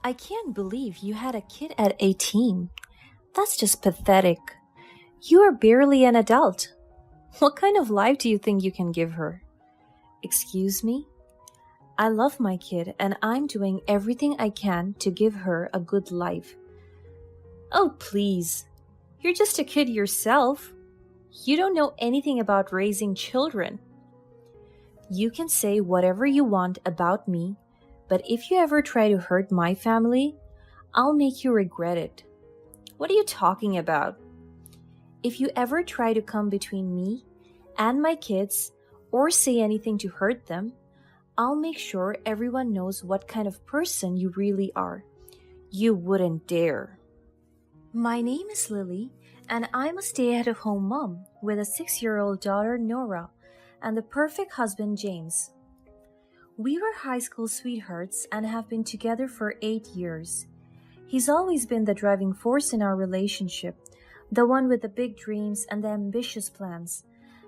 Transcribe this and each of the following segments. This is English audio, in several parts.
I can't believe you had a kid at 18. That's just pathetic. You are barely an adult. What kind of life do you think you can give her? Excuse me? I love my kid and I'm doing everything I can to give her a good life. Oh, please. You're just a kid yourself. You don't know anything about raising children. You can say whatever you want about me, but if you ever try to hurt my family, I'll make you regret it. What are you talking about? If you ever try to come between me and my kids or say anything to hurt them, I'll make sure everyone knows what kind of person you really are. You wouldn't dare. My name is Lily, and I'm a stay at home mom with a 6-year-old daughter, Nora, and the perfect husband, James. We were high school sweethearts and have been together for 8 years. He's always been the driving force in our relationship, the one with the big dreams and the ambitious plans.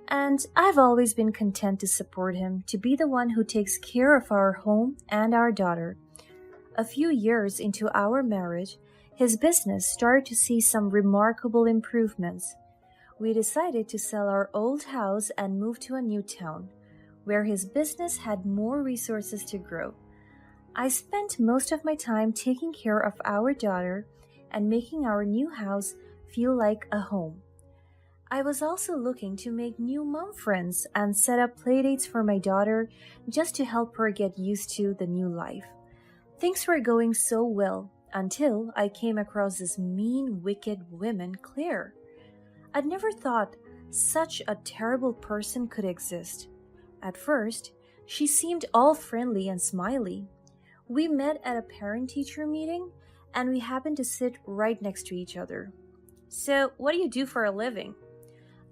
And I've always been content to support him, to be the one who takes care of our home and our daughter. A few years into our marriage, his business started to see some remarkable improvements. We decided to sell our old house and move to a new town, where his business had more resources to grow. I spent most of my time taking care of our daughter and making our new house feel like a home. I was also looking to make new mom friends and set up playdates for my daughter just to help her get used to the new life. Things were going so well until I came across this mean, wicked woman, Claire. I'd never thought such a terrible person could exist. At first, she seemed all friendly and smiley. We met at a parent-teacher meeting, and we happened to sit right next to each other. So, what do you do for a living?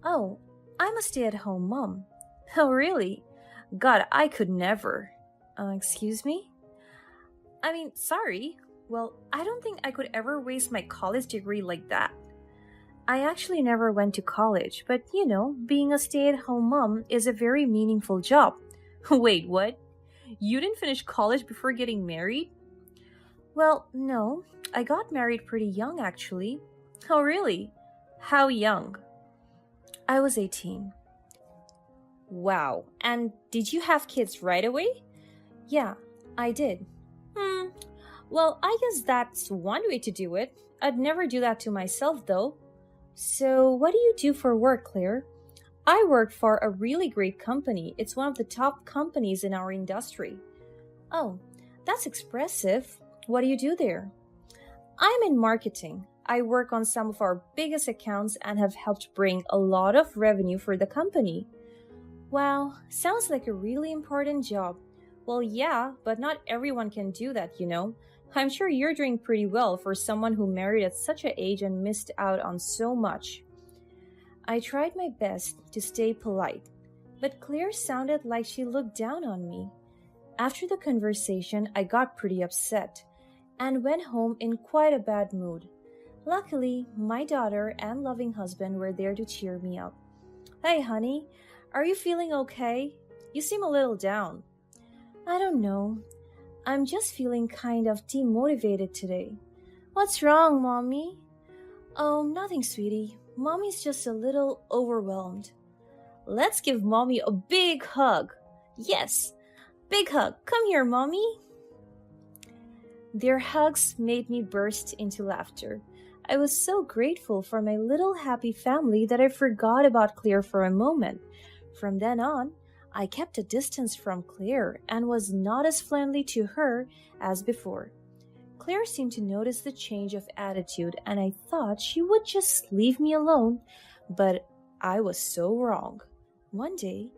Oh, I'm a stay-at-home mom. Oh, really? God, I could never. Excuse me? Sorry. Well, I don't think I could ever waste my college degree like that. I actually never went to college, but being a stay-at-home mom is a very meaningful job. Wait, what? You didn't finish college before getting married? Well, no. I got married pretty young, actually. Oh, really? How young? I was 18. Wow. And did you have kids right away? Yeah, I did. Well, I guess that's one way to do it. I'd never do that to myself, though. So, what do you do for work, Claire? I work for a really great company. It's one of the top companies in our industry. Oh, that's expressive. What do you do there? I'm in marketing. I work on some of our biggest accounts and have helped bring a lot of revenue for the company. Wow, sounds like a really important job. Well, yeah, but not everyone can do that. I'm sure you're doing pretty well for someone who married at such an age and missed out on so much. I tried my best to stay polite, but Claire sounded like she looked down on me. After the conversation, I got pretty upset and went home in quite a bad mood. Luckily, my daughter and loving husband were there to cheer me up. Hey, honey, are you feeling okay? You seem a little down. I don't know. I'm just feeling kind of demotivated today. What's wrong, Mommy? Oh, nothing, sweetie. Mommy's just a little overwhelmed. Let's give Mommy a big hug. Yes, big hug. Come here, Mommy. Their hugs made me burst into laughter. I was so grateful for my little happy family that I forgot about Claire for a moment. From then on, I kept a distance from Claire and was not as friendly to her as before. Claire seemed to notice the change of attitude and I thought she would just leave me alone, but I was so wrong. One day,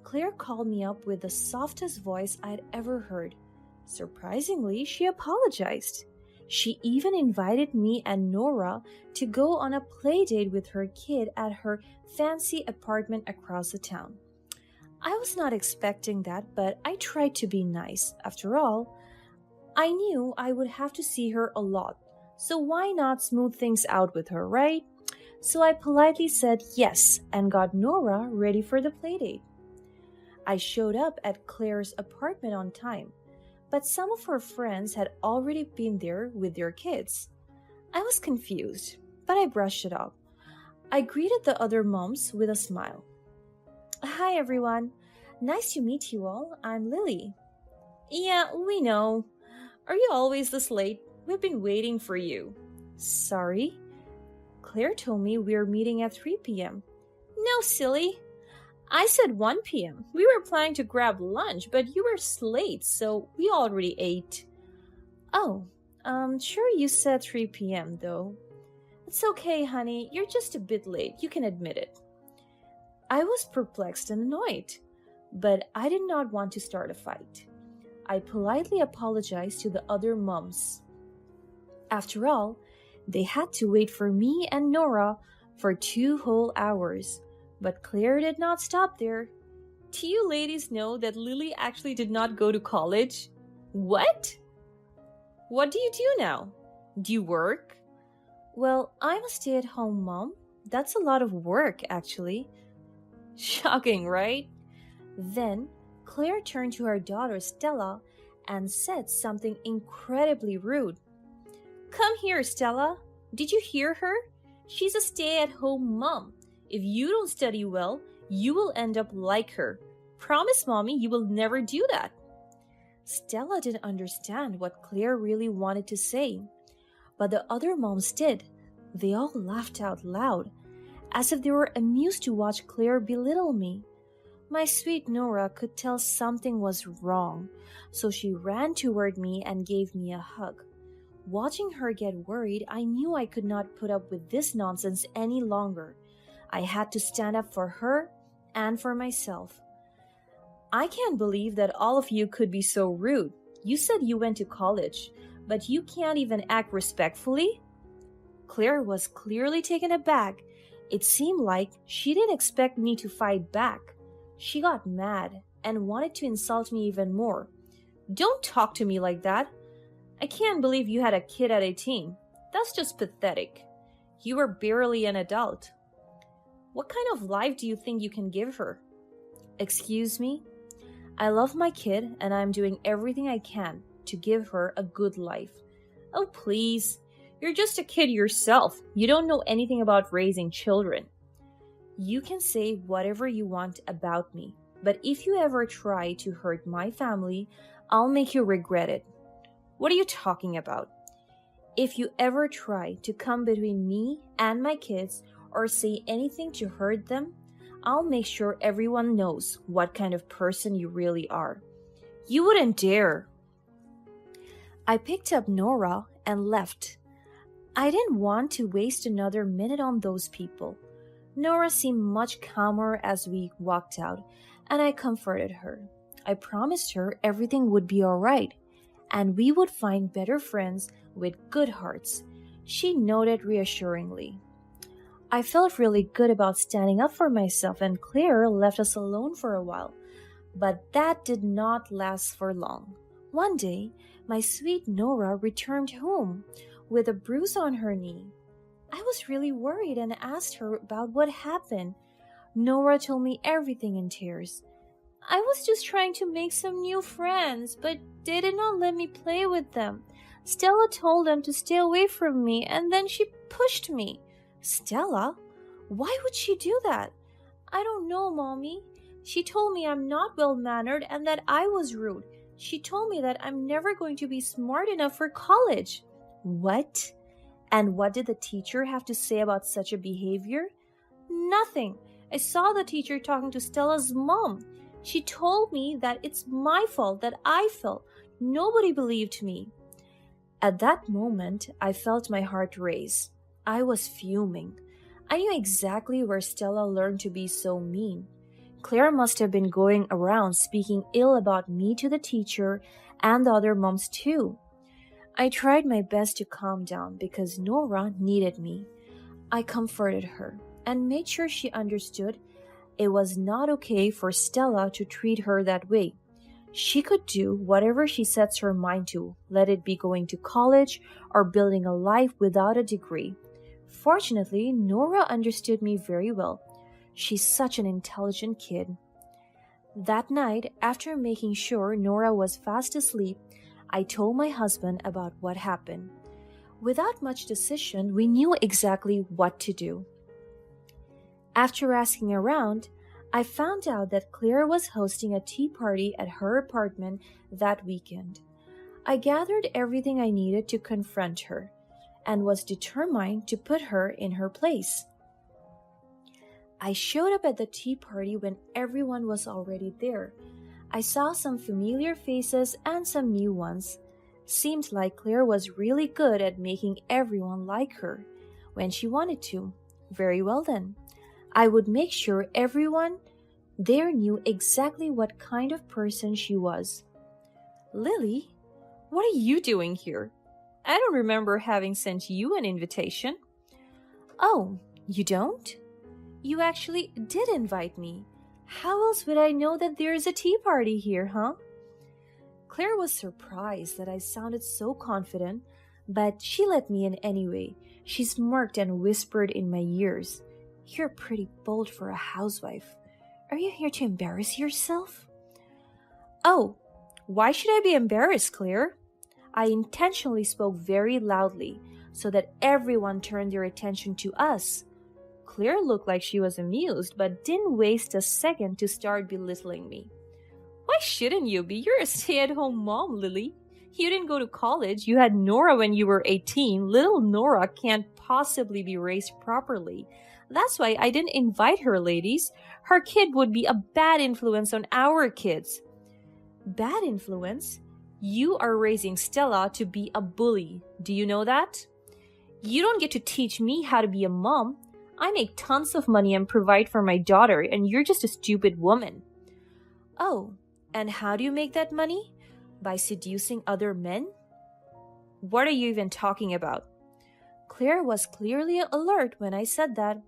Claire called me up with the softest voice I'd ever heard. Surprisingly, she apologized. She even invited me and Nora to go on a play date with her kid at her fancy apartment across the town. I was not expecting that, but I tried to be nice. After all, I knew I would have to see her a lot, so why not smooth things out with her, right? So I politely said yes and got Nora ready for the playdate. I showed up at Claire's apartment on time, but some of her friends had already been there with their kids. I was confused, but I brushed it off. I greeted the other moms with a smile. Hi everyone. Nice to meet you all. I'm Lily. Yeah, we know. Are you always this late? We've been waiting for you. Sorry? Claire told me we're meeting at 3 p.m. No, silly. I said 1 p.m. We were planning to grab lunch, but you were late, so we already ate. Oh, sure you said 3 p.m. though. It's okay, honey. You're just a bit late. You can admit it. I was perplexed and annoyed, but I did not want to start a fight. I politely apologized to the other moms. After all, they had to wait for me and Nora for 2 whole hours. But Claire did not stop there. Do you ladies know that Lily actually did not go to college? What? What do you do now? Do you work? Well, I'm a stay-at-home mom. That's a lot of work, actually. Shocking, right? Then Claire turned to her daughter Stella and said something incredibly rude. Come here, Stella. Did you hear her? She's a stay-at-home mom. If you don't study well, you will end up like her. Promise, Mommy, you will never do that. Stella didn't understand what Claire really wanted to say, but the other moms did. They all laughed out loud, as if they were amused to watch Claire belittle me. My sweet Nora could tell something was wrong, so she ran toward me and gave me a hug. Watching her get worried, I knew I could not put up with this nonsense any longer. I had to stand up for her and for myself. I can't believe that all of you could be so rude. You said you went to college, but you can't even act respectfully? Claire was clearly taken aback. It seemed like she didn't expect me to fight back. She got mad and wanted to insult me even more. Don't talk to me like that. I can't believe you had a kid at 18. That's just pathetic. You were barely an adult. What kind of life do you think you can give her? Excuse me? I love my kid and I'm doing everything I can to give her a good life. Oh, please. You're just a kid yourself. You don't know anything about raising children. You can say whatever you want about me, but if you ever try to hurt my family, I'll make you regret it. What are you talking about? If you ever try to come between me and my kids or say anything to hurt them, I'll make sure everyone knows what kind of person you really are. You wouldn't dare. I picked up Nora and left. I didn't want to waste another minute on those people. Nora seemed much calmer as we walked out, and I comforted her. I promised her everything would be all right, and we would find better friends with good hearts. She nodded reassuringly. I felt really good about standing up for myself, and Claire left us alone for a while. But that did not last for long. One day, my sweet Nora returned home with a bruise on her knee. I was really worried and asked her about what happened. Nora told me everything in tears. I was just trying to make some new friends, but they did not let me play with them. Stella told them to stay away from me, and then she pushed me. Stella? Why would she do that? I don't know, Mommy. She told me I'm not well-mannered and that I was rude. She told me that I'm never going to be smart enough for college. What? And what did the teacher have to say about such a behavior? Nothing. I saw the teacher talking to Stella's mom. She told me that it's my fault that I fell. Nobody believed me. At that moment, I felt my heart race. I was fuming. I knew exactly where Stella learned to be so mean. Claire must have been going around speaking ill about me to the teacher and the other moms too. I tried my best to calm down because Nora needed me. I comforted her and made sure she understood it was not okay for Stella to treat her that way. She could do whatever she sets her mind to, let it be going to college or building a life without a degree. Fortunately, Nora understood me very well. She's such an intelligent kid. That night, after making sure Nora was fast asleep, I told my husband about what happened. Without much decision, we knew exactly what to do. After asking around, I found out that Claire was hosting a tea party at her apartment that weekend. I gathered everything I needed to confront her and was determined to put her in her place. I showed up at the tea party when everyone was already there. I saw some familiar faces and some new ones. Seemed like Claire was really good at making everyone like her when she wanted to. Very well then. I would make sure everyone there knew exactly what kind of person she was. Lily, what are you doing here? I don't remember having sent you an invitation. Oh, you don't? You actually did invite me. How else would I know that there is a tea party here, huh? Claire was surprised that I sounded so confident, but she let me in anyway. She smirked and whispered in my ears, "You're pretty bold for a housewife. Are you here to embarrass yourself?" Oh, why should I be embarrassed, Claire? I intentionally spoke very loudly so that everyone turned their attention to us. Claire looked like she was amused, but didn't waste a second to start belittling me. Why shouldn't you be? You're a stay-at-home mom, Lily. You didn't go to college. You had Nora when you were 18. Little Nora can't possibly be raised properly. That's why I didn't invite her, ladies. Her kid would be a bad influence on our kids. Bad influence? You are raising Stella to be a bully. Do you know that? You don't get to teach me how to be a mom. I make tons of money and provide for my daughter, and you're just a stupid woman. Oh, and how do you make that money? By seducing other men? What are you even talking about? Claire was clearly alert when I said that.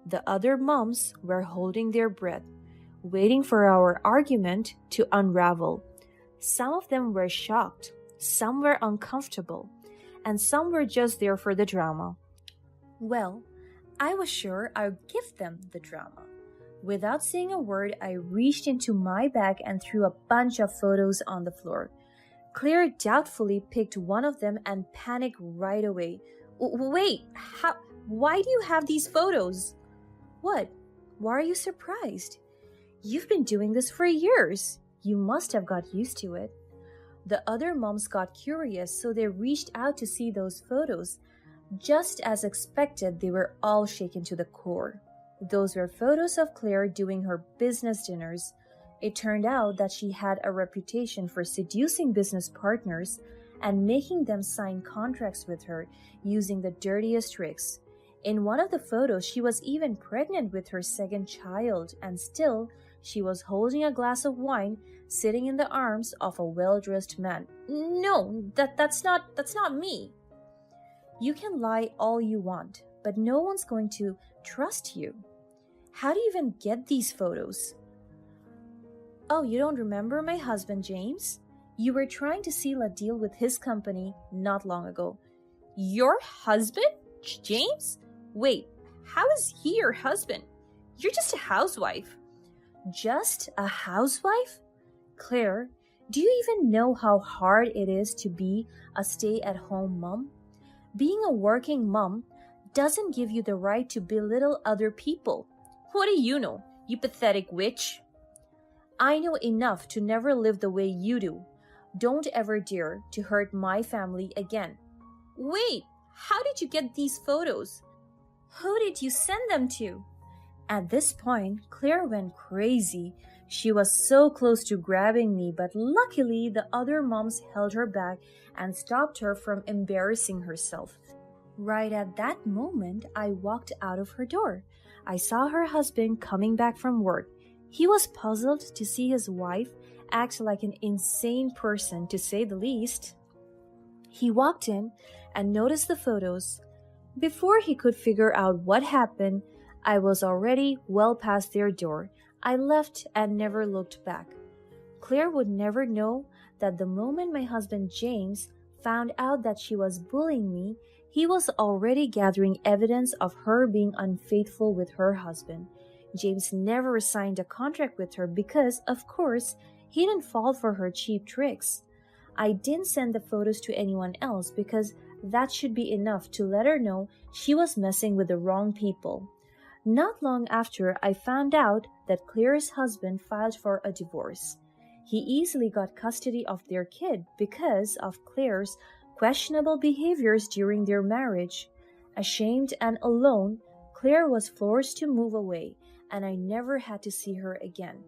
The other moms were holding their breath, waiting for our argument to unravel. Some of them were shocked, some were uncomfortable, and some were just there for the drama. Well, I was sure I'd give them the drama. Without saying a word, I reached into my bag and threw a bunch of photos on the floor. Claire doubtfully picked one of them and panicked right away. Wait, why do you have these photos? What? Why are you surprised? You've been doing this for years. You must have got used to it. The other moms got curious, so they reached out to see those photos. Just as expected, they were all shaken to the core. Those were photos of Claire doing her business dinners. It turned out that she had a reputation for seducing business partners and making them sign contracts with her using the dirtiest tricks. In one of the photos, she was even pregnant with her second child, and still, she was holding a glass of wine, sitting in the arms of a well-dressed man. No, that's not me. You can lie all you want, but no one's going to trust you. How do you even get these photos? Oh, you don't remember my husband, James? You were trying to seal a deal with his company not long ago. Your husband? James? Wait, how is he your husband? You're just a housewife. Just a housewife? Claire, do you even know how hard it is to be a stay-at-home mom? Being a working mom doesn't give you the right to belittle other people. What do you know, you pathetic witch? I know enough to never live the way you do. Don't ever dare to hurt my family again. Wait, how did you get these photos? Who did you send them to? At this point, Claire went crazy. She was so close to grabbing me, but luckily the other moms held her back and stopped her from embarrassing herself. Right at that moment, I walked out of her door. I saw her husband coming back from work. He was puzzled to see his wife act like an insane person, to say the least. He walked in and noticed the photos. Before he could figure out what happened, I was already well past their door. I left and never looked back. Claire would never know that the moment my husband James found out that she was bullying me, he was already gathering evidence of her being unfaithful with her husband. James never signed a contract with her because, of course, he didn't fall for her cheap tricks. I didn't send the photos to anyone else because that should be enough to let her know she was messing with the wrong people. Not long after, I found out that Claire's husband filed for a divorce. He easily got custody of their kid because of Claire's questionable behaviors during their marriage. Ashamed and alone, Claire was forced to move away, and I never had to see her again.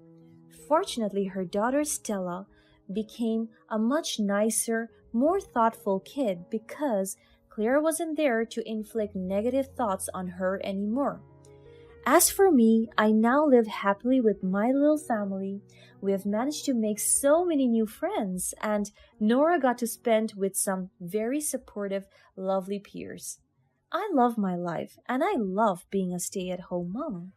Fortunately, her daughter Stella became a much nicer, more thoughtful kid because Claire wasn't there to inflict negative thoughts on her anymore. As for me, I now live happily with my little family. We have managed to make so many new friends, and Nora got to spend with some very supportive, lovely peers. I love my life, and I love being a stay at home mom.